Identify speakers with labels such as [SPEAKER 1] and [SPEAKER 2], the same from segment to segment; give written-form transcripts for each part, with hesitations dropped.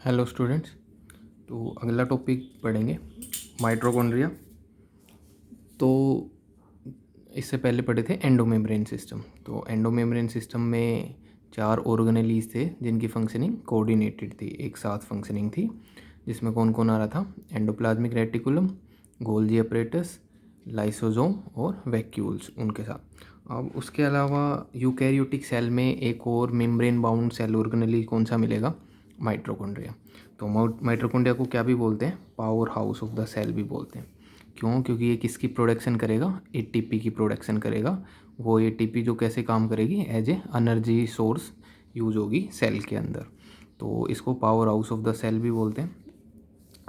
[SPEAKER 1] Hello students. तो अगला topic पढ़ेंगे माइटोकॉन्ड्रिया। तो इससे पहले पढ़े थे एंडोमेम्ब्रेन सिस्टम। तो एंडोमेम्ब्रेन सिस्टम में 4 ऑर्गेनेलीज थे जिनकी फंक्शनिंग कोऑर्डिनेटेड थी, एक साथ फंक्शनिंग थी, जिसमें कौन कौन आ रहा था? Endoplasmic reticulum, Golgi apparatus, lysosome और वैक्यूल्स उनके साथ। अब उसके अलावा यूकैरियोटिक सेल में एक और मेम्ब्रेन बाउंड सेल ऑर्गेनेली कौन सा मिलेगा? माइटोकॉन्ड्रिया। तो माइटोकॉन्ड्रिया को क्या भी बोलते हैं? Power house of the cell भी बोलते हैं। क्यों? क्योंकि ये किसकी प्रोडक्शन करेगा? एटीपी की प्रोडक्शन करेगा। वो एटीपी जो कैसे काम करेगी? As a energy source use होगी सेल के अंदर। तो इसको power house of the cell भी बोलते हैं।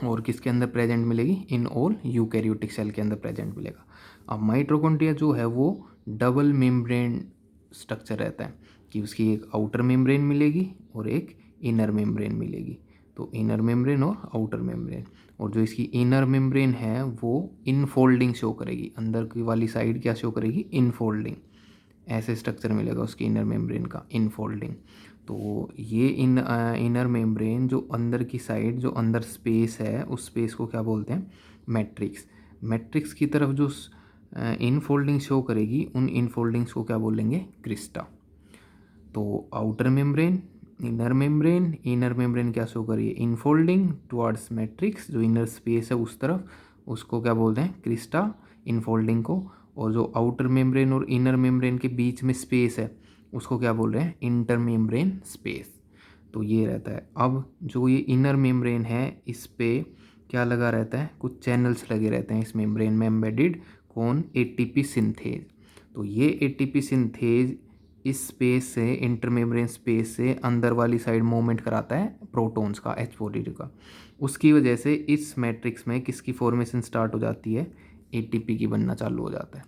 [SPEAKER 1] और किसके अंदर प्रेजेंट मिलेगी? इन ऑल यूकैरियोटिक सेल के अंदर प्रेजेंट मिलेगा। अब माइटोकॉन्ड्रिया जो है वो डबल मेम्ब्रेन स्ट्रक्चर रहता है कि उसकी एक आउटर मेम्ब्रेन मिलेगी और एक इनर मेम्ब्रेन मिलेगी। तो इनर मेम्ब्रेन और आउटर मेम्ब्रेन। और जो इसकी इनर मेम्ब्रेन है वो इनफोल्डिंग शो करेगी, अंदर की वाली साइड क्या शो करेगी? इनफोल्डिंग। ऐसे स्ट्रक्चर मिलेगा उसकी इनर मेम्ब्रेन का, इनफोल्डिंग। तो ये इनर मेम्ब्रेन जो अंदर की साइड, जो अंदर स्पेस है, उस स्पेस को क्या बोलते हैं? मैट्रिक्स। मैट्रिक्स की तरफ जो इनफोल्डिंग शो करेगी, उन इनफोल्डिंग्स को क्या बोलेंगे? क्रिस्टा। तो आउटर मेम्ब्रेन, इनर मेम्ब्रेन क्या शो करिए? इनफोल्डिंग टुवर्ड्स मैट्रिक्स, जो इनर स्पेस है उस तरफ, उसको क्या बोलते हैं? क्रिस्टा, इनफोल्डिंग को। और जो आउटर मेम्ब्रेन और इनर मेम्ब्रेन के बीच में स्पेस है उसको क्या बोल रहे हैं? Inter membrane space. तो ये रहता है। अब जो ये इनर मेम्ब्रेन है इस पे क्या लगा रहता है? कुछ चैनल्स लगे रहते हैं इस मेम्ब्रेन में एम्बेडेड। कौन? ATP synthase. तो ये एटीपी सिंथेज इस स्पेस से, इंटरमेम्ब्रेन स्पेस से अंदर वाली साइड मूवमेंट कराता है प्रोटॉन्स का, एच पॉजिटिव का। उसकी वजह से इस मैट्रिक्स में किसकी फॉर्मेशन स्टार्ट हो जाती है? एटीपी की बनना चालू हो जाता है।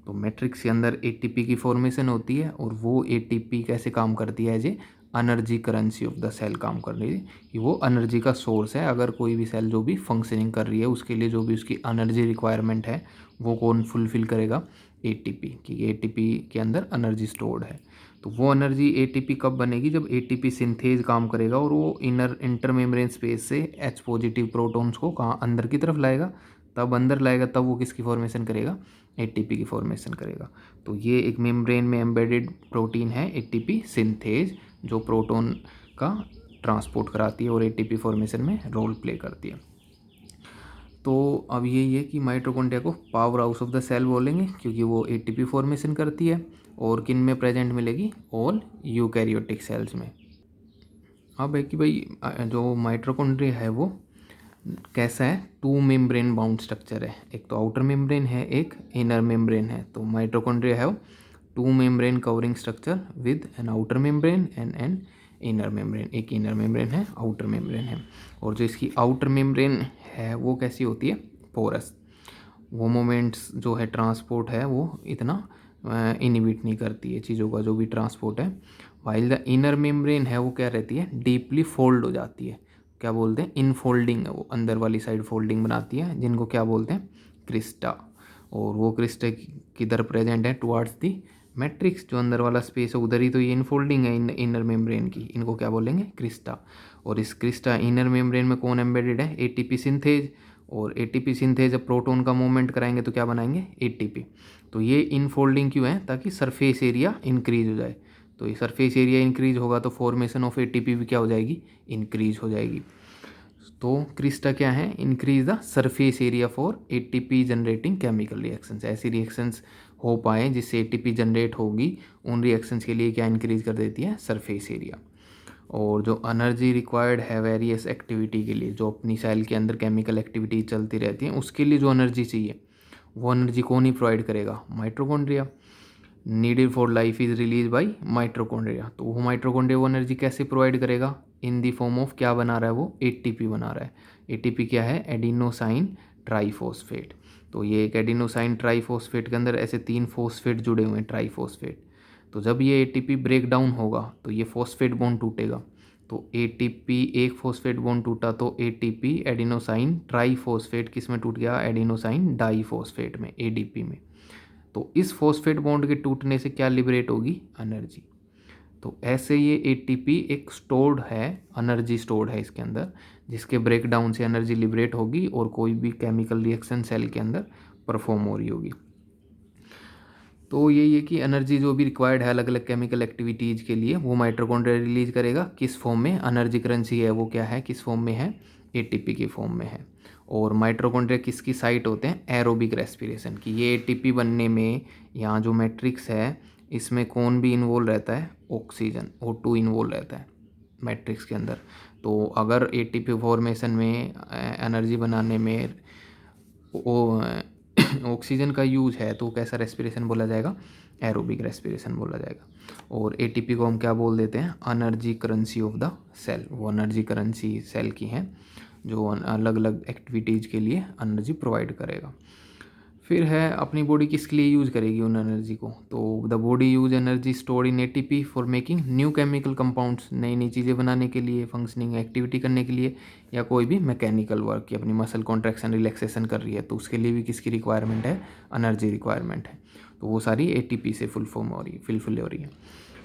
[SPEAKER 1] तो मैट्रिक्स के अंदर एटीपी की फॉर्मेशन होती है और वो एटीपी कैसे काम करती है? As a energy currency of the cell काम कर रही है कि वो एनर्जी का सोर्स है। अगर कोई भी सेल जो भी फंक्शनिंग कर रही है उसके लिए जो भी उसकी एनर्जी रिक्वायरमेंट है वो कौन फुलफिल करेगा? एटीपी। कि एटीपी के अंदर एनर्जी स्टोर्ड है। तो वो एनर्जी एटीपी कब बनेगी? जब एटीपी सिंथेज काम करेगा और वो इंटर मेम्ब्रेन स्पेस से एच पॉजिटिव प्रोटॉन्स को कहाँ? अंदर की तरफ लाएगा। तब अंदर लाएगा तब वो किसकी फॉर्मेशन करेगा? एटीपी की फॉर्मेशन करेगा। तो ये एक मेम्ब्रेन में एम्बेडेड प्रोटीन है एटीपी सिंथेज, जो प्रोटॉन का ट्रांसपोर्ट कराती है और एटीपी फॉर्मेशन में रोल प्ले करती है। तो अब यही है कि माइटोकॉन्ड्रिया को power house of the cell बोलेंगे क्योंकि वो एटीपी फॉर्मेशन करती है। और किन में प्रेजेंट मिलेगी? ऑल यूकैरियोटिक सेल्स में। अब है कि भाई जो माइटोकॉन्ड्रिया है वो कैसा है? 2 मेम्ब्रेन बाउंड स्ट्रक्चर है। एक तो आउटर मेम्ब्रेन है, एक इनर मेम्ब्रेन है। तो माइटोकॉन्ड्रिया है 2 membrane covering structure with an outer membrane and an inner membrane. एक इनर मेम्ब्रेन है, आउटर मेम्ब्रेन है। और जो इसकी आउटर मेम्ब्रेन है वो कैसी होती है? पोरस। वो मोमेंट्स जो है, ट्रांसपोर्ट है, वो इतना इनिबिट नहीं करती है चीज़ों का, जो भी ट्रांसपोर्ट है। वाइल द इनर मेम्ब्रेन है वो क्या रहती है? डीपली फोल्ड हो जाती है। क्या बोलते हैं? इनफोल्डिंग है वो, अंदर वाली साइड फोल्डिंग बनाती है, जिनको क्या बोलते हैं? क्रिस्टा। और वो क्रिस्टा किधर प्रेजेंट है? टुवार्ड्स दी मैट्रिक्स, जो अंदर वाला स्पेस है उधर ही तो ये इनफोल्डिंग है इनर मेम्ब्रेन की। इनको क्या बोलेंगे? क्रिस्टा। और इस क्रिस्टा इनर मेम्ब्रेन में कौन एम्बेडेड है? ATP synthase. और एटीपी सिंथेज जब प्रोटॉन का मूवमेंट कराएंगे तो क्या बनाएंगे? एटीपी। तो ये इनफोल्डिंग क्यों है? ताकि सरफेस एरिया इंक्रीज हो जाए। तो ये सरफेस एरिया इंक्रीज होगा तो फॉर्मेशन ऑफ एटीपी भी क्या हो जाएगी? इंक्रीज हो जाएगी। तो क्रिस्टा क्या है? Increase the surface area for ATP generating chemical reactions. ऐसी रिएक्शंस हो पाए जिससे एटीपी जनरेट होगी, उन रिएक्शंस के लिए क्या इंक्रीज कर देती है? Surface area. और जो एनर्जी रिक्वायर्ड है वेरियस एक्टिविटी के लिए, जो अपनी सेल के अंदर केमिकल एक्टिविटी चलती रहती है उसके लिए जो एनर्जी चाहिए वो एनर्जी कौन ही प्रोवाइड करेगा? Mitochondria. Needed for life is release by mitochondria. तो वो माइटोकॉन्ड्रिया वो एनर्जी कैसे प्रोवाइड करेगा? इन दी फॉर्म ऑफ क्या बना रहा है वो? एटीपी बना रहा है। एटीपी क्या है? Adenosine triphosphate. तो ये एक एडिनोसाइन ट्राइफॉस्फेट के अंदर ऐसे 3 फॉस्फेट जुड़े हुए हैं, ट्राइफॉस्फेट। तो जब ये एटीपी ब्रेक डाउन होगा तो ये फॉस्फेट बॉन्ड टूटेगा। तो एटीपी एक फॉस्फेट बॉन्ड टूटा तो एटीपी एडिनोसाइन ट्राइफॉस्फेट किस में टूट गया? एडिनोसाइन डाइफॉस्फेट में, एडीपी में। तो इस फॉस्फेट बॉन्ड के टूटने से क्या लिबरेट होगी? एनर्जी। तो ऐसे ये एटीपी एक स्टोर्ड है, एनर्जी स्टोर्ड है इसके अंदर, जिसके ब्रेक डाउन से एनर्जी लिबरेट होगी और कोई भी केमिकल रिएक्शन सेल के अंदर परफॉर्म हो रही होगी। तो यही है कि एनर्जी जो भी रिक्वायर्ड है अलग अलग केमिकल एक्टिविटीज़ के लिए वो माइटोकॉन्ड्रिया रिलीज करेगा। किस फॉर्म में? एनर्जी करेंसी है वो क्या है, किस फॉर्म में है? एटीपी के फॉर्म में है। और माइटोकॉन्ड्रिया किसकी साइट होते हैं? एरोबिक रेस्पिरेशन की। ये एटीपी बनने में यहाँ जो मैट्रिक्स है इसमें कौन भी इन्वॉल्व रहता है? ऑक्सीजन, O2 इन्वॉल्व रहता है मैट्रिक्स के अंदर। तो अगर एटीपी फॉर्मेशन में एनर्जी बनाने में ऑक्सीजन का यूज है तो कैसा रेस्पिरेशन बोला जाएगा? एरोबिक रेस्पिरेशन बोला जाएगा। और एटीपी को हम क्या बोल देते हैं? Energy currency of the cell. वो एनर्जी करेंसी सेल की है जो अलग अलग एक्टिविटीज़ के लिए एनर्जी प्रोवाइड करेगा। फिर है अपनी बॉडी किसके लिए यूज़ करेगी उन एनर्जी को? तो the body use energy stored in ATP for making new chemical compounds, नई नई चीज़ें बनाने के लिए, फंक्शनिंग एक्टिविटी करने के लिए, या कोई भी मैकेनिकल वर्क की अपनी मसल कॉन्ट्रैक्शन रिलैक्सेशन कर रही है तो उसके लिए भी किसकी रिक्वायरमेंट है? एनर्जी रिक्वायरमेंट है। तो वो सारी एटीपी से फुलफिल हो रही है।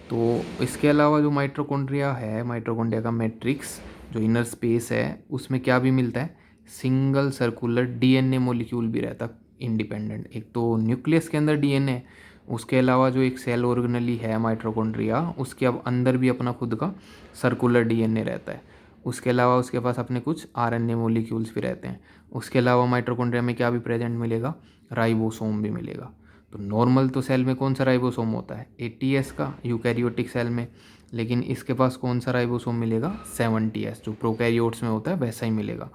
[SPEAKER 1] तो इसके अलावा जो माइटोकॉन्ड्रिया है, माइटोकॉन्ड्रिया का मैट्रिक्स जो इनर स्पेस है उसमें क्या भी मिलता है? सिंगल सर्कुलर डीएनए मॉलिक्यूल भी रहता है इंडिपेंडेंट। एक तो न्यूक्लियस के अंदर डीएनए, उसके अलावा जो एक सेल ऑर्गेनली है माइटोकॉन्ड्रिया उसके अब अंदर भी अपना खुद का सर्कुलर डीएनए रहता है। उसके अलावा उसके पास अपने कुछ आरएनए मॉलिक्यूल्स भी रहते हैं। उसके अलावा माइटोकॉन्ड्रिया में क्या भी प्रेजेंट मिलेगा? राइबोसोम भी मिलेगा। तो नॉर्मल तो सेल में कौन सा राइबोसोम होता है? 80S का, यूकैरियोटिक सेल में। लेकिन इसके पास कौन सा राइबोसोम मिलेगा? 70S, जो प्रोकैरियोट्स में होता है वैसा ही मिलेगा।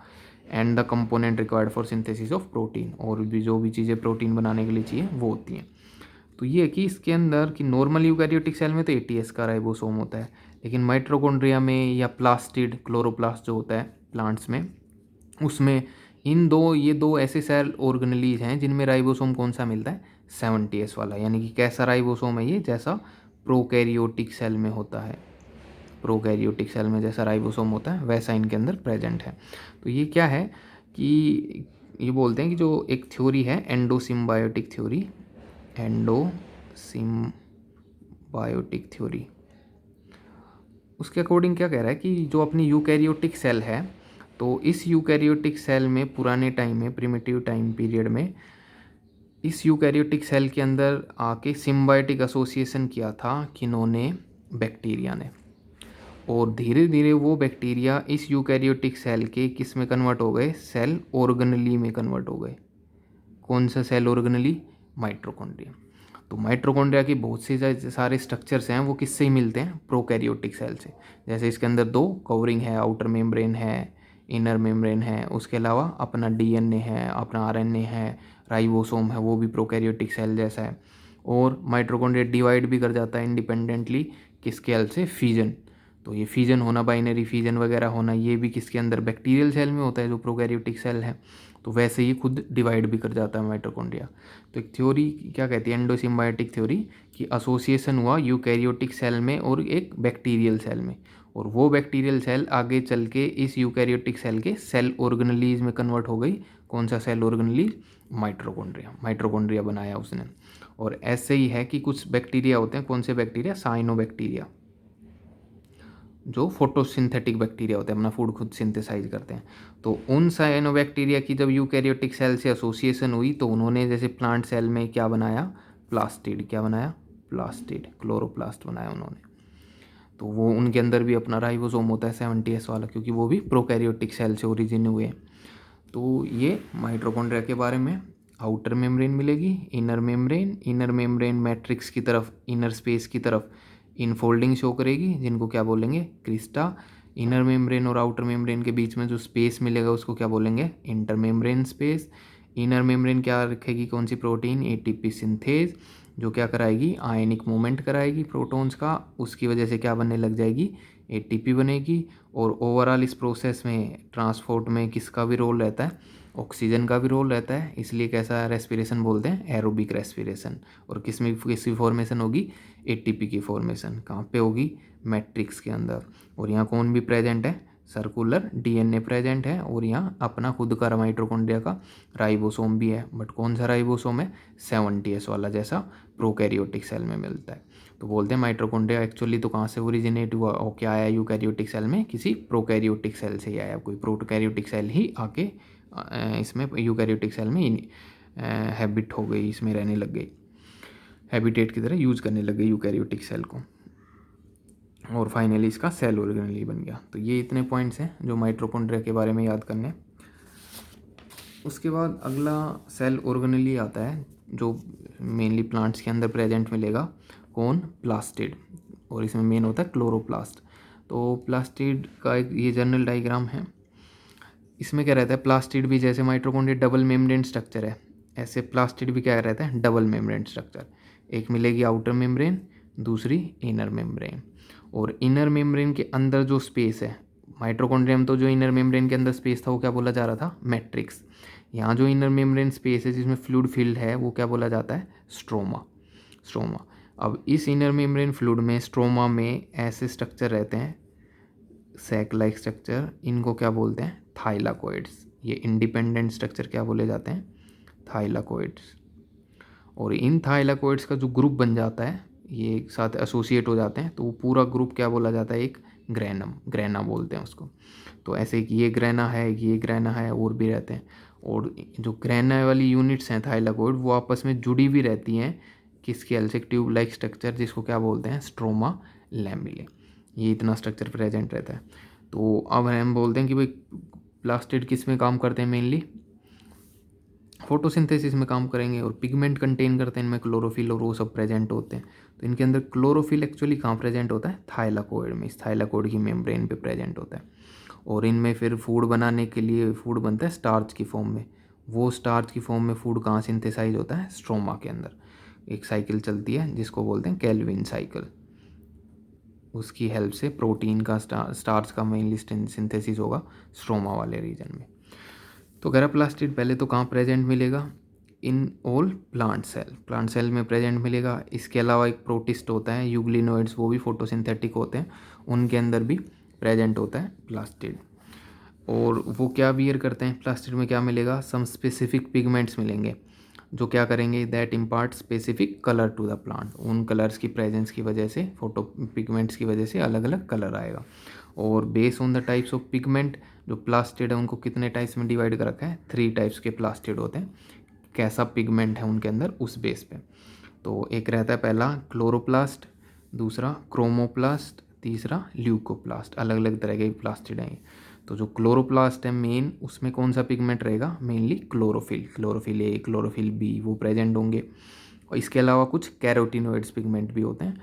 [SPEAKER 1] And the component required for synthesis of protein, और भी जो भी चीज़ें प्रोटीन बनाने के लिए चाहिए वो होती हैं। तो ये है कि इसके अंदर कि नॉर्मल यूकैरियोटिक सेल में तो 80S का राइबोसोम होता है, लेकिन माइटोकॉन्ड्रिया में या प्लास्टिड क्लोरोप्लास्ट जो होता है प्लांट्स में, उसमें ये दो ऐसे सेल ऑर्गेनलीज हैं जिनमें राइबोसोम कौन सा मिलता है? 70S वाला। यानी कि कैसा राइबोसोम है ये? जैसा प्रोकैरियोटिक सेल में होता है, प्रोकैरियोटिक सेल में जैसा राइबोसोम होता है वैसा इनके अंदर प्रेजेंट है। तो ये क्या है कि ये बोलते हैं कि जो एक थ्योरी है एंडोसिम्बायोटिक थ्योरी, एंडोसिम्बायोटिक थ्योरी, उसके अकॉर्डिंग क्या कह रहा है कि जो अपनी यूकैरियोटिक सेल है तो इस यूकैरियोटिक सेल में पुराने टाइम में, प्रिमिटिव टाइम पीरियड में, इस यूकैरियोटिक सेल के अंदर आके सिम्बायोटिक एसोसिएशन किया था किन्होंने? बैक्टीरिया ने। और धीरे धीरे वो बैक्टीरिया इस यूकैरियोटिक सेल के किस में कन्वर्ट हो गए? सेल ऑर्गेनली में कन्वर्ट हो गए। कौन सा सेल ऑर्गेनली? माइटोकॉन्ड्रिया। तो माइटोकॉन्ड्रिया की बहुत से सारे स्ट्रक्चर्स हैं वो किससे ही मिलते हैं? प्रोकैरियोटिक सेल से। जैसे इसके अंदर दो कवरिंग है, आउटर मेम्ब्रेन है, इनर मेम्ब्रेन है, उसके अलावा अपना डीएनए है, अपना आरएनए है, राइबोसोम है, वो भी प्रोकैरियोटिक सेल जैसा है। और माइटोकॉन्ड्रिया डिवाइड भी कर जाता है इंडिपेंडेंटली, किसके हेल्प से? फिजन। तो ये फिजन होना, बाइनरी फिजन वगैरह होना, ये भी किसके अंदर? बैक्टीरियल सेल में होता है जो प्रोकैरियोटिक सेल है। तो वैसे ही खुद डिवाइड भी कर जाता है माइटोकॉन्ड्रिया। तो एक थ्योरी क्या कहती है, एंडोसिम्बायोटिक थ्योरी, कि एसोसिएशन हुआ यूकैरियोटिक सेल में और एक बैक्टीरियल सेल में, और वो बैक्टीरियल सेल आगे चल के इस यूकैरियोटिक सेल के सेल ऑर्गेनलीज में कन्वर्ट हो गई। कौन सा सेल ऑर्गेनलीज? माइटोकॉन्ड्रिया। माइटोकॉन्ड्रिया बनाया उसने। और ऐसे ही है कि कुछ बैक्टीरिया होते हैं, कौन से बैक्टीरिया? साइनोबैक्टीरिया, जो फोटोसिंथेटिक बैक्टीरिया होते हैं, अपना फूड खुद सिंथेसाइज करते हैं। तो उन साइनोबैक्टीरिया की जब यूकैरियोटिक सेल से एसोसिएशन हुई तो उन्होंने जैसे प्लांट सेल में क्या बनाया? प्लास्टिड। क्या बनाया? प्लास्टिड, क्लोरोप्लास्ट बनाया उन्होंने। तो वो उनके अंदर भी अपना राइबोसोम होता है 70S वाला, क्योंकि वो भी प्रोकैरियोटिक सेल से ओरिजिन हुए। तो ये माइटोकॉन्ड्रिया के बारे में। आउटर मेम्ब्रेन मिलेगी, इनर मेम्ब्रेन मैट्रिक्स की तरफ, इनर स्पेस की तरफ इनफोल्डिंग शो करेगी, जिनको क्या बोलेंगे? क्रिस्टा। इनर मेम्ब्रेन और आउटर मेम्ब्रेन के बीच में जो स्पेस मिलेगा उसको क्या बोलेंगे? Inter membrane space. Inner membrane क्या रखेगी? कौन सी प्रोटीन? एटीपी सिंथेज, जो क्या कराएगी? आयनिक मूवमेंट कराएगी प्रोटॉन्स का। उसकी वजह से क्या बनने लग जाएगी? एटीपी बनेगी। और ओवरऑल इस प्रोसेस में ट्रांसपोर्ट में किसका भी रोल रहता है? ऑक्सीजन का भी रोल रहता है। इसलिए कैसा रेस्पिरेशन बोलते हैं? Aerobic respiration. और किसकी फॉर्मेशन होगी? एटीपी की फॉर्मेशन। कहाँ पे होगी? मैट्रिक्स के अंदर। और यहाँ कौन भी प्रेजेंट है? सर्कुलर डीएनए प्रेजेंट है और यहाँ अपना खुद का माइटोकॉन्ड्रिया का राइबोसोम भी है। बट कौन सा राइबोसोम है? 70S वाला, जैसा प्रोकैरियोटिक सेल में मिलता है। तो बोलते हैं माइटोकॉन्ड्रिया एक्चुअली तो कहाँ से ओरिजिनेट हुआ और क्या आया यूकैरियोटिक सेल में? किसी प्रोकैरियोटिक सेल से ही आया। कोई प्रोकैरियोटिक सेल ही आके इसमें यूकैरियोटिक सेल में हैबिट हो गई, इसमें रहने लग गई, हैबिटेट की तरह यूज़ करने लग गई यूकैरियोटिक सेल को, और फाइनली इसका सेल ऑर्गेनेली बन गया। तो ये इतने पॉइंट्स हैं जो माइटोकॉन्ड्रिया के बारे में याद करने हैं। उसके बाद अगला सेल ऑर्गेनेली आता है जो मेनली प्लांट्स के अंदर प्रेजेंट मिलेगा। कौन? प्लास्टिड, और इसमें मेन होता है क्लोरोप्लास्ट। तो प्लास्टिड का एक ये जनरल डायग्राम है। इसमें क्या रहता है? प्लास्टिड भी जैसे माइटोकॉन्ड्रिया डबल मेम्ब्रेन स्ट्रक्चर है, ऐसे प्लास्टिड भी क्या रहता है? Double membrane structure. एक मिलेगी आउटर मेम्ब्रेन, दूसरी इनर मेम्ब्रेन। और इनर मेम्ब्रेन के अंदर जो स्पेस है, माइटोकॉन्ड्रियम तो जो इनर मेम्ब्रेन के अंदर स्पेस था वो क्या बोला जा रहा था? मैट्रिक्स। यहाँ जो इनर मेम्ब्रेन स्पेस है जिसमें फ्लूइड फिल्ड है वो क्या बोला जाता है? स्ट्रोमा। स्ट्रोमा। अब इस इनर मेम्ब्रेन फ्लूइड में, स्ट्रोमा में ऐसे स्ट्रक्चर रहते हैं, सैक लाइक स्ट्रक्चर, इनको क्या बोलते हैं? थाइलाकोइड्स। ये इंडिपेंडेंट स्ट्रक्चर क्या बोले जाते हैं? थाइलाकोइड्स। और इन थाइलाकोइड्स का जो ग्रुप बन जाता है, ये एक साथ एसोसिएट हो जाते हैं, तो वो पूरा ग्रुप क्या बोला जाता है? एक ग्रेनम, ग्रेना बोलते हैं उसको। तो ऐसे कि ये ग्रेना है, ये ग्रेना है, और भी रहते हैं। और जो ग्रेना वाली यूनिट्स हैं थाइलाकोइड, वो आपस में जुड़ी भी रहती हैं। किसके? एल्सिक ट्यूब लाइक स्ट्रक्चर, जिसको क्या बोलते हैं? Stroma lamellae. ये इतना स्ट्रक्चर प्रेजेंट रहता है। तो अब हम बोलते हैं कि भाई प्लास्टिड किस में काम करते हैं? मेनली फोटोसिंथेसिस में काम करेंगे, और पिगमेंट कंटेन करते हैं इनमें क्लोरोफिल, और वो सब प्रेजेंट होते हैं। तो इनके अंदर क्लोरोफिल एक्चुअली कहाँ प्रेजेंट होता है? थाइलाकोइड में, इस थाइलाकोइड की मेम्ब्रेन पे प्रेजेंट होता है। और इनमें फिर फूड बनाने के लिए फूड बनता है स्टार्च की फॉर्म में। वो स्टार्च की फॉर्म में फूड कहाँ सिंथेसाइज होता है? स्ट्रोमा के अंदर। एक साइकिल चलती है जिसको बोलते हैं केल्विन साइकिल। उसकी हेल्प से प्रोटीन का स्टार्च का मेनली सिंथेसिस होगा स्ट्रोमा वाले रीजन में। तो गैराप्लास्टिड पहले तो कहाँ प्रेजेंट मिलेगा? In all plant cell, plant cell में प्रेजेंट मिलेगा। इसके अलावा एक प्रोटिस्ट होता है, यूग्लिनोइड्स, वो भी फोटोसिंथेटिक होते हैं, उनके अंदर भी प्रेजेंट होता है प्लास्टिड। और वो क्या बियर करते हैं? प्लास्टिड में क्या मिलेगा? सम स्पेसिफिक पिगमेंट्स मिलेंगे जो क्या करेंगे? That impart specific colour to the plant. उन कलर्स की प्रेजेंस की वजह से, फोटो पिगमेंट्स की वजह से अलग अलग कलर आएगा। और base on the types of pigment, जो प्लास्टिड है उनको कितने टाइप्स में डिवाइड कर रखा है? 3 टाइप्स के प्लास्टिड होते हैं। कैसा पिगमेंट है उनके अंदर उस बेस पे। तो एक रहता है पहला क्लोरोप्लास्ट, दूसरा क्रोमोप्लास्ट, तीसरा ल्यूकोप्लास्ट। अलग अलग तरह के प्लास्टिड हैं। तो जो क्लोरोप्लास्ट है मेन, उसमें कौन सा पिगमेंट रहेगा? Mainly chlorophyll, chlorophyll A, chlorophyll B, वो प्रेजेंट होंगे। और इसके अलावा कुछ कैरोटिनोइड्स पिगमेंट भी होते हैं,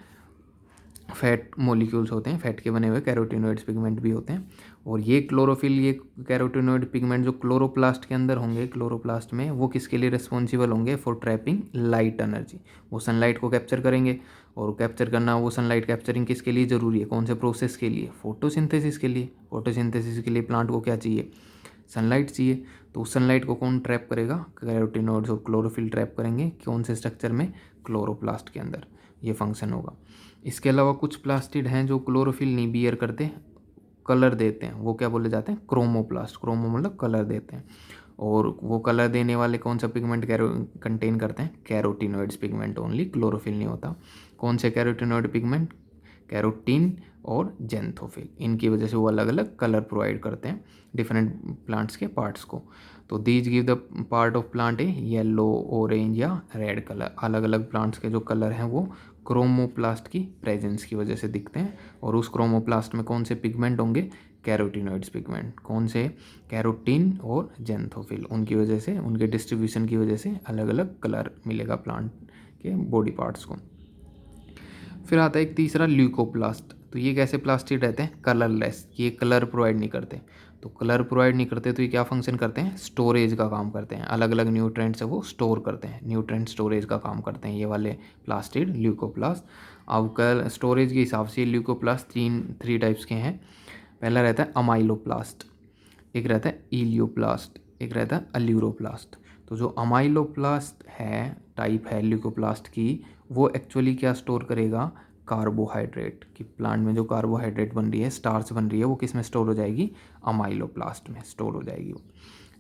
[SPEAKER 1] फैट मोलिक्यूल्स होते हैं, फैट के बने हुए कैरोटिनोइड्स पिगमेंट भी होते हैं। और ये क्लोरोफिल, ये कैरोटिनोइड पिगमेंट जो क्लोरोप्लास्ट के अंदर होंगे, क्लोरोप्लास्ट में, वो किसके लिए रिस्पॉन्सिबल होंगे? For trapping light energy. वो सनलाइट को कैप्चर करेंगे, और कैप्चर करना, वो सनलाइट कैप्चरिंग किसके लिए ज़रूरी है? कौन से प्रोसेस के लिए? फोटोसिंथेसिस के लिए। फोटोसिंथेसिस के लिए प्लांट को क्या चाहिए? सनलाइट चाहिए। तो उस सनलाइट को कौन ट्रैप करेगा? कैरोटिनोइड्स और क्लोरोफिल ट्रैप करेंगे। कौन से स्ट्रक्चर में? क्लोरोप्लास्ट के अंदर ये फंक्शन होगा। इसके अलावा कुछ प्लास्टिड हैं जो क्लोरोफिल नहीं बियर करते, कलर देते हैं, वो क्या बोले जाते हैं? क्रोमोप्लास्ट। क्रोमो मतलब कलर देते हैं। और वो कलर देने वाले कौन सा पिगमेंट कंटेन करते हैं? कैरोटिनोइड्स पिगमेंट ओनली, क्लोरोफिल नहीं होता। कौन से कैरोटिनोइड पिगमेंट? कैरोटीन और जेंथोफिल। इनकी वजह से वो अलग अलग कलर प्रोवाइड करते हैं डिफरेंट प्लांट्स के पार्ट्स को। तो these give the part of plant A yellow, orange या रेड कलर। अलग अलग प्लांट्स के जो कलर हैं वो क्रोमोप्लास्ट की प्रेजेंस की वजह से दिखते हैं। और उस क्रोमोप्लास्ट में कौन से पिगमेंट होंगे? Carotenoids pigment. कौन से? कैरोटीन और जेंथोफिल। उनकी वजह से, उनके डिस्ट्रीब्यूशन की वजह से अलग अलग कलर मिलेगा प्लांट के बॉडी पार्ट्स को। फिर आता है एक तीसरा ल्यूकोप्लास्ट। तो ये कैसे प्लास्टिड रहते हैं? कलरलेस। ये कलर प्रोवाइड नहीं करते। तो कलर प्रोवाइड नहीं करते तो ये क्या फंक्शन करते हैं? स्टोरेज का काम करते हैं। अलग अलग न्यूट्रेंट्स है वो स्टोर करते हैं, न्यूट्रेंट स्टोरेज का काम करते हैं ये वाले प्लास्टिड ल्यूकोप्लास्ट। अब कल स्टोरेज के हिसाब से ल्यूकोप्लास्ट थ्री टाइप्स के हैं। पहला रहता है अमाइलोप्लास्ट, एक रहता है इलियोप्लास्ट, एक रहता है अल्यूरोप्लास्ट। तो जो अमाइलोप्लास्ट है, टाइप है ल्यूकोप्लास्ट की, वो एक्चुअली क्या स्टोर करेगा? कार्बोहाइड्रेट, कि प्लांट में जो कार्बोहाइड्रेट बन रही है, स्टार्च बन रही है, वो किस में स्टोर हो जाएगी, अमाइलोप्लास्ट में स्टोर हो जाएगी वो।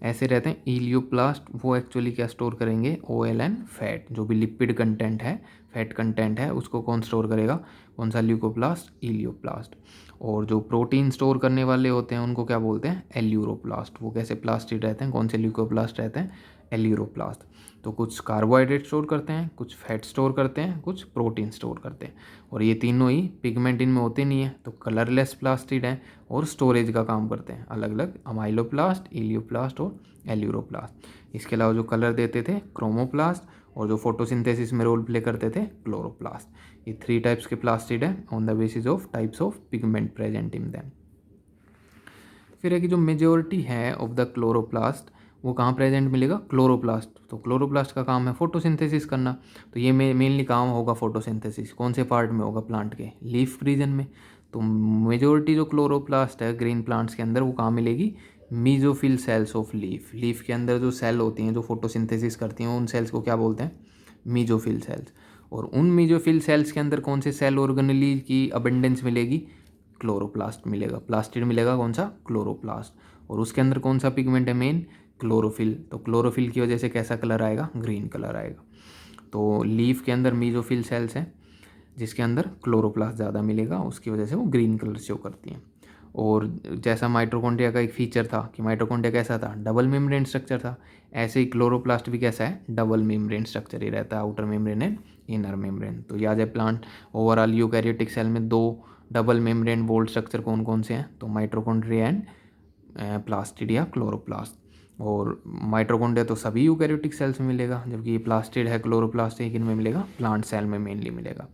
[SPEAKER 1] ऐसे रहते हैं इलियोप्लास्ट, वो एक्चुअली क्या स्टोर करेंगे, ऑयल एंड फैट, जो भी लिपिड कंटेंट है, फैट कंटेंट है, उसको कौन स्टोर करेगा, कौन सा, ल्यूकोप्लास्ट, इलियोप्लास्ट। और जो प्रोटीन स्टोर करने वाले होते हैं उनको क्या बोलते हैं, एल्यूरोप्लास्ट। वो कैसे प्लास्टिड रहते हैं, कौन से ल्यूकोप्लास्ट रहते हैं, एल्यूरोप्लास्ट। तो कुछ कार्बोहाइड्रेट स्टोर करते हैं, कुछ फैट स्टोर करते हैं, कुछ प्रोटीन स्टोर करते हैं। और ये तीनों ही पिगमेंट इनमें होते नहीं है, तो कलरलेस प्लास्टिड हैं और स्टोरेज का काम करते हैं, अलग अलग अमाइलोप्लास्ट, इलियोप्लास्ट और एल्यूरोप्लास्ट। इसके अलावा जो कलर देते थे, क्रोमोप्लास्ट, और जो फोटोसिंथेसिस में रोल प्ले करते थे, क्लोरोप्लास्ट। ये 3 टाइप्स के प्लास्टिड हैं on the basis of types of pigment present in them. फिर है कि जो मेजोरिटी है ऑफ द क्लोरोप्लास्ट, वो कहाँ प्रेजेंट मिलेगा, क्लोरोप्लास्ट। तो क्लोरोप्लास्ट का काम है फोटोसिंथेसिस करना, तो ये मेनली काम होगा फोटोसिंथेसिस, कौन से पार्ट में होगा, प्लांट के लीफ रीजन में। तो मेजोरिटी जो क्लोरोप्लास्ट है ग्रीन प्लांट्स के अंदर, वो कहाँ मिलेगी, mesophyll cells of leaf. Leaf के अंदर जो सेल होती हैं जो फोटोसिंथेसिस करती हैं, उन सेल्स को क्या बोलते हैं, मीजोफिल सेल्स। और उन मीजोफिल सेल्स के अंदर कौन से सेल ऑर्गेनेली की अबेंडेंस मिलेगी, क्लोरोप्लास्ट मिलेगा, प्लास्टिड मिलेगा, कौन सा, क्लोरोप्लास्ट। और उसके अंदर कौन सा पिगमेंट है मेन, क्लोरोफिल। तो क्लोरोफिल की वजह से कैसा कलर आएगा, ग्रीन कलर आएगा। तो लीफ के अंदर मीजोफिल सेल्स हैं जिसके अंदर क्लोरोप्लास्ट ज़्यादा मिलेगा, उसकी वजह से वो ग्रीन कलर शो करती हैं। और जैसा माइटोकॉन्ड्रिया का एक फीचर था कि माइटोकॉन्ड्रिया कैसा था, डबल मेम्ब्रेन स्ट्रक्चर था, ऐसे ही क्लोरोप्लास्ट भी कैसा है, डबल मेम्ब्रेन स्ट्रक्चर ही रहता है, outer membrane and inner membrane. तो याद है प्लांट ओवरऑल यूकैरियोटिक सेल में 2 डबल मेम्ब्रेन वोल्ड स्ट्रक्चर कौन कौन से हैं, तो माइटोकॉन्ड्रिया एंड प्लास्टिड या क्लोरोप्लास्ट। और माइटोकॉन्ड्रिया तो सभी यूकैरियोटिक सेल्स में मिलेगा, जबकि ये प्लास्टिड है, क्लोरोप्लास्ट है, किन में मिलेगा, प्लांट सेल में मेनली मिलेगा।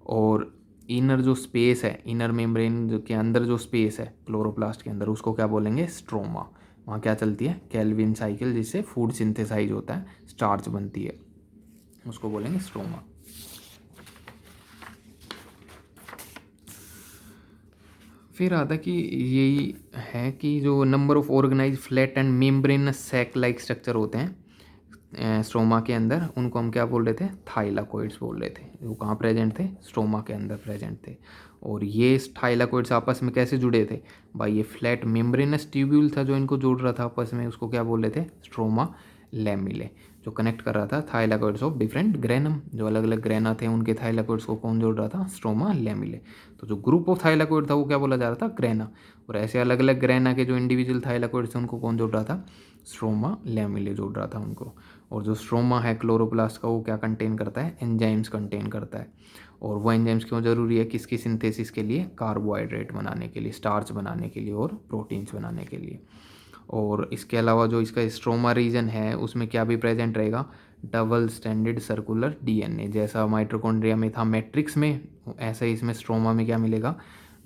[SPEAKER 1] और इनर जो स्पेस है, इनर मेम्ब्रेन के अंदर जो स्पेस है क्लोरोप्लास्ट के अंदर, उसको क्या बोलेंगे, स्ट्रोमा। वहाँ क्या चलती है, केल्विन साइकिल, जिससे फूड सिंथेसाइज होता है, स्टार्च बनती है, उसको बोलेंगे स्ट्रोमा। फिर आता कि यही है कि जो number of organise flat and membranous sac like structure होते हैं स्ट्रोमा के अंदर, उनको हम क्या बोल रहे थे, थाइलाकोइड्स बोल रहे थे। वो कहाँ प्रेजेंट थे, स्ट्रोमा के अंदर प्रेजेंट थे। और ये थाइलाकोइड्स आपस में कैसे जुड़े थे भाई, ये फ्लैट मेम्ब्रेनस ट्यूब्यूल था जो इनको जोड़ रहा था आपस में, उसको क्या बोल रहे थे, स्ट्रोमा लेमिले, जो कनेक्ट कर रहा था थाइलाकोइड्स ऑफ डिफरेंट ग्रेनम। जो अलग अलग ग्रेना थे उनके थाइलाकोइड्स को कौन जोड़ रहा था, स्ट्रोमा लेमिले। तो जो ग्रुप ऑफ थाइलाकोइड था वो क्या बोला जा रहा था, ग्रेना। और ऐसे अलग अलग ग्रेना के जो इंडिविजुअल थाइलाकोइड्स थे उनको कौन जोड़ रहा था, स्ट्रोमा लेमिले जोड़ रहा था उनको। और जो स्ट्रोमा है क्लोरोप्लास्ट का, वो क्या कंटेन करता है, एंजाइम्स कंटेन करता है। और वो एंजाइम्स क्यों ज़रूरी है, किसकी सिंथेसिस के लिए, कार्बोहाइड्रेट बनाने के लिए, स्टार्च बनाने के लिए और प्रोटीन्स बनाने के लिए। और इसके अलावा जो इसका स्ट्रोमा रीजन है उसमें क्या भी प्रेजेंट रहेगा, डबल स्टैंडर्ड सर्कुलर डीएनए। जैसा माइटोकॉन्ड्रिया में था मैट्रिक्स में, ऐसा ही इसमें स्ट्रोमा में क्या मिलेगा,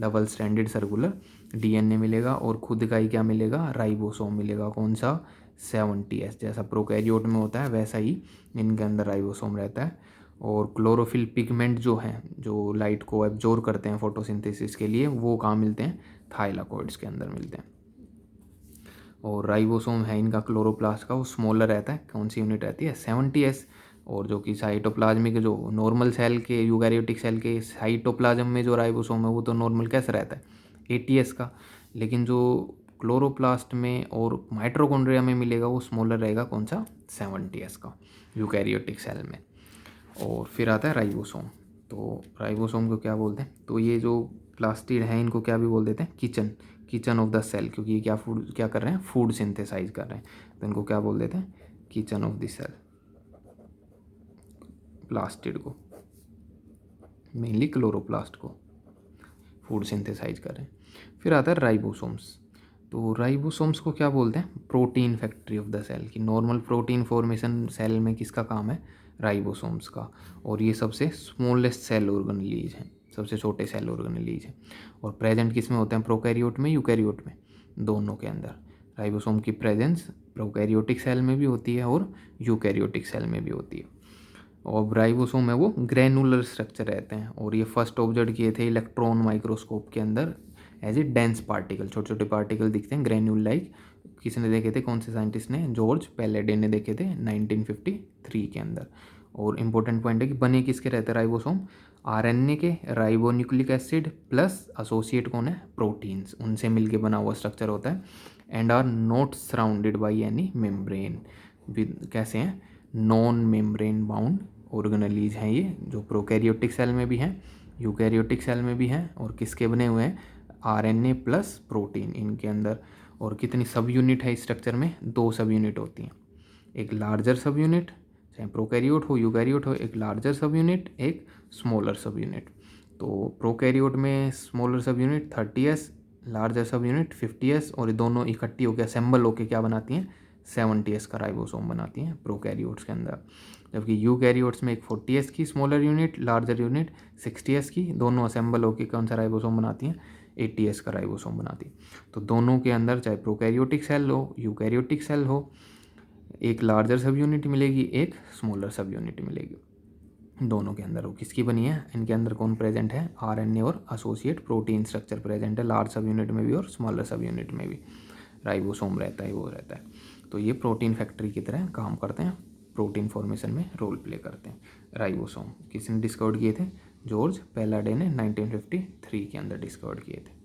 [SPEAKER 1] डबल स्टैंडर्ड सर्कुलर डीएनए मिलेगा। और खुद का ही क्या मिलेगा, राइबोसोम मिलेगा, कौन सा, 70S। जैसा प्रोकैरियोट में होता है वैसा ही इनके अंदर राइबोसोम रहता है। और क्लोरोफिल पिगमेंट जो हैं, जो लाइट को एब्जॉर्ब करते हैं फोटोसिंथेसिस के लिए, वो कहाँ मिलते हैं, थाइलाकोइड्स के अंदर मिलते हैं। और राइबोसोम है इनका क्लोरोप्लास्ट का, वो स्मॉलर रहता है, कौन सी यूनिट रहती है, 70S। और जो कि साइटोप्लाज्मिक, जो नॉर्मल सेल के, यूकैरियोटिक सेल के साइटोप्लाज्म में जो राइबोसोम है वो तो नॉर्मल कैसा रहता है, 80S का। लेकिन जो क्लोरोप्लास्ट में और माइटोकॉन्ड्रिया में मिलेगा वो स्मॉलर रहेगा, कौन सा, 70S का, यूकैरियोटिक सेल में। और फिर आता है राइबोसोम। तो राइबोसोम को क्या बोलते हैं, तो ये जो प्लास्टिड हैं इनको क्या भी बोल देते हैं, किचन ऑफ द सेल, क्योंकि ये क्या कर रहे हैं, फूड सिंथेसाइज कर रहे हैं। तो इनको क्या बोल देते हैं, kitchen of the cell, plastid को, मेनली क्लोरोप्लास्ट को फूड सिंथेसाइज कर रहे हैं। फिर आता है राइबोसोम्स। तो राइबोसोम्स को क्या बोलते हैं, protein factory of the cell, की नॉर्मल प्रोटीन फॉर्मेशन सेल में किसका काम है, राइबोसोम्स का। और ये सबसे स्मॉलेस्ट सेल ऑर्गेनेलीज हैं, सबसे छोटे सेल ऑर्गेनेलीज हैं। और प्रेजेंट किस में होते हैं, प्रोकैरियोट में, यूकैरियोट में, दोनों के अंदर। राइबोसोम की प्रेजेंस प्रोकैरियोटिक सेल में भी होती है और यूकैरियोटिक सेल में भी होती है। और राइबोसोम है वो ग्रैनुलर स्ट्रक्चर रहते हैं। और ये फर्स्ट ऑब्जर्व किए थे इलेक्ट्रॉन माइक्रोस्कोप के अंदर एज ए डेंस पार्टिकल, छोटे छोटे पार्टिकल दिखते हैं ग्रैन्यूल लाइक। किसने देखे थे, कौन से साइंटिस्ट ने, जॉर्ज पैलेडे ने देखे थे 1953 के अंदर। और इम्पोर्टेंट पॉइंट है कि बने किसके रहते हैं राइबोसोम, आरएनए के, राइबोन्यूक्लिक एसिड प्लस एसोसिएट कौन है, प्रोटीन्स, उनसे मिलके बना हुआ स्ट्रक्चर होता है। And are not surrounded by any membrane, कैसे हैं, नॉन मेम्ब्रेन बाउंड ऑर्गेनेलीज हैं ये, जो प्रोकैरियोटिक सेल में भी हैं, यूकैरियोटिक सेल में भी हैं, और किसके बने हुए हैं, आरएनए प्लस प्रोटीन इनके अंदर। और कितनी सब यूनिट है इस स्ट्रक्चर में, 2 सब यूनिट होती हैं, एक लार्जर सब यूनिट, चाहे प्रोकैरियोट हो यूकैरियोट हो, एक लार्जर सब यूनिट, एक स्मॉलर सब यूनिट। तो प्रोकैरियोट में स्मॉलर सब यूनिट 30s, लार्जर सब यूनिट 50s, और ये दोनों इकट्ठी होकर असेंबल होकर क्या बनाती हैं, 70s का राइबोसोम बनाती हैं प्रोकैरियोट्स के अंदर। जबकि यूकैरियोट्स में एक 40s की smaller unit, larger unit 60s की, दोनों असेंबल होकर कौन सा राइबोसोम बनाती हैं, 80s का राइबोसोम बनाती है। तो दोनों के अंदर चाहे प्रोकैरियोटिक सेल हो यूकैरियोटिक सेल हो, एक लार्जर सब यूनिट मिलेगी, एक स्मॉलर सब यूनिट मिलेगी, दोनों के अंदर। वो किसकी बनी है, इनके अंदर कौन प्रेजेंट है, आरएनए और एसोसिएट प्रोटीन स्ट्रक्चर प्रेजेंट है, लार्ज सब यूनिट में भी और स्मॉलर सब यूनिट में भी राइबोसोम रहता है, वो रहता है। तो ये प्रोटीन फैक्ट्री की तरह काम करते हैं, प्रोटीन फॉर्मेशन में रोल प्ले करते हैं राइबोसोम। किसने डिस्कवर किए थे, जॉर्ज पैलाडे ने 1953 के अंदर डिस्कवर किए थे।